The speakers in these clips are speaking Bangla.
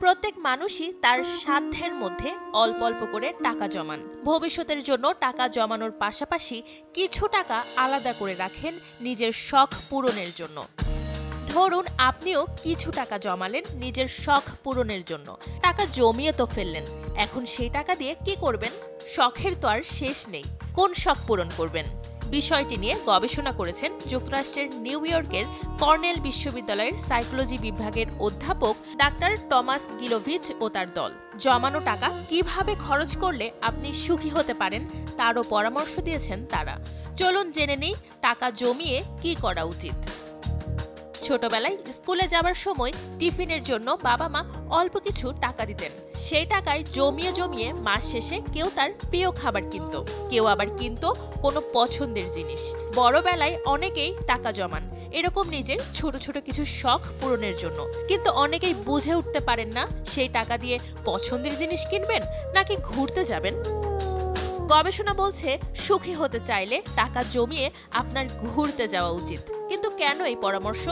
প্রত্যেক মানুষই তার সাধ্যের মধ্যে অল্প অল্প করে টাকা জমান। ভবিষ্যতের জন্য টাকা জমানোর পাশাপাশি কিছু টাকা আলাদা করে রাখেন নিজের শখ পূরণের জন্য। ধরুন আপনিও কিছু টাকা জমালেন নিজের শখ পূরণের জন্য। টাকা জমিয়ে তো ফেললেন, এখন সেই টাকা দিয়ে কি করবেন? শখের তো আর শেষ নেই। কোন শখ পূরণ করবেন? বিষয়টি নিয়ে গবেষণা করেছেন যুক্তরাষ্ট্রের নিউ ইয়র্কের কর্নেল বিশ্ববিদ্যালয়ের সাইকোলজি বিভাগের অধ্যাপক ডাক্তার টমাস গিলোভিচ ও তার দল। জমানো টাকা কিভাবে খরচ করলে আপনি সুখী হতে পারেন তারও পরামর্শ দিয়েছেন তারা। চলুন জেনে নিই টাকা জমিয়ে কি করা উচিত। ছোটবেলায় স্কুলে যাবার সময় টিফিনের জন্য বাবা মা অল্প কিছু টাকা দিতেন। সেই টাকায় জমিয়ে জমিয়ে মাস শেষে কেউ তার প্রিয় খাবার কিনত, কেউ আবার কিনত কোনো পছন্দের জিনিস। বড়বেলায় অনেকেই টাকা জমান এরকম নিজের ছোট ছোট কিছু শখ পূরণের জন্য, কিন্তু অনেকেই বুঝে উঠতে পারেন না সেই টাকা দিয়ে পছন্দের জিনিস কিনবেন নাকি ঘুরতে যাবেন। গবেষণা বলছে সুখী হতে চাইলে টাকা জমিয়ে আপনার ঘুরতে যাওয়া উচিত। কিন্তু কেন এই পরামর্শ?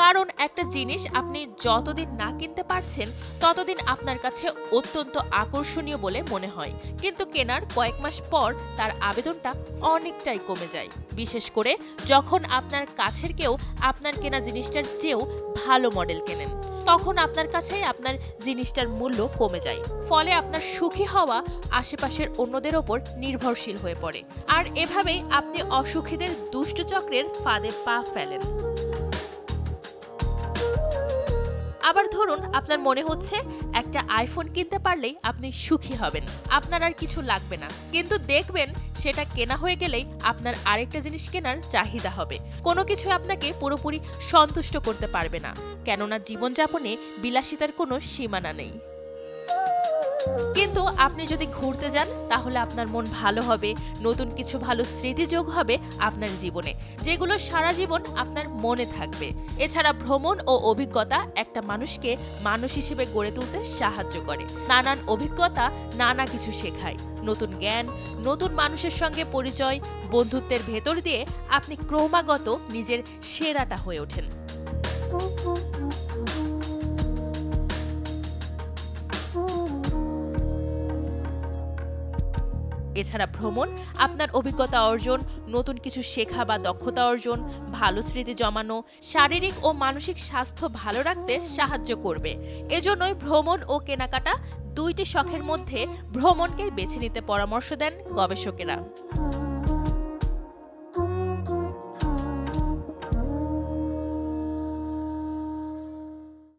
কারণ একটা জিনিস আপনি যতদিন না কিনতে পারছেন ততদিন আপনার কাছে অত্যন্ত আকর্ষণীয় বলে মনে হয়, কিন্তু কেনার কয়েক মাস পর তার আবেদনটা অনেকটাই কমে যায়। বিশেষ করে যখন আপনার কাছের কেউ আপনার কেনা জিনিসটার চেয়েও ভালো মডেল কেনেন, তখন আপনার কাছে আপনার জিনিসটার মূল্য কমে যায়। ফলে আপনার সুখী হওয়া আশেপাশের অন্যদের ওপর নির্ভরশীল হয়ে পড়ে, আর এভাবেই আপনি অসুখীদের দুষ্টচক্রের ফাঁদে পা ফেলেন। আবার ধরুন আপনার মনে হচ্ছে একটা আইফোন কিনতে পারলেই আপনি সুখী হবেন, আপনার আর কিছু লাগবে না, কিন্তু দেখবেন সেটা কেনা হয়ে গেলেই আপনার আরেকটা জিনিস কেনার চাহিদা হবে। কোনো কিছু আপনাকে পুরোপুরি সন্তুষ্ট করতে পারবে না, কেননা জীবনযাপনে বিলাসিতার কোনো সীমানা নেই। কিন্তু আপনি যদি ঘুরতে যান তাহলে আপনার মন ভালো হবে, নতুন কিছু ভালো স্মৃতি যোগ হবে আপনার জীবনে, যেগুলো সারা জীবন আপনার মনে থাকবে। এছাড়া ভ্রমণ ও অভিজ্ঞতা একটা মানুষকে মানুষ হিসেবে গড়ে তুলতে সাহায্য করে। নানান অভিজ্ঞতা নানা কিছু শেখায়, নতুন জ্ঞান, নতুন মানুষের সঙ্গে পরিচয়, বন্ধুত্বের ভেতর দিয়ে আপনি ক্রমাগত নিজের সেরাটা হয়ে ওঠেন। এছাড়া ভ্রমণ আপনার অভিজ্ঞতা অর্জন, নতুন কিছু শেখা বা দক্ষতা অর্জন, ভালো স্মৃতি জমানো, শারীরিক ও মানসিক স্বাস্থ্য ভালো রাখতে সাহায্য করবে। এজন্যই ভ্রমণ ও কেনাকাটা দুইটি শখের মধ্যে ভ্রমণকেই বেছে নিতে পরামর্শ দেন গবেষকেরা।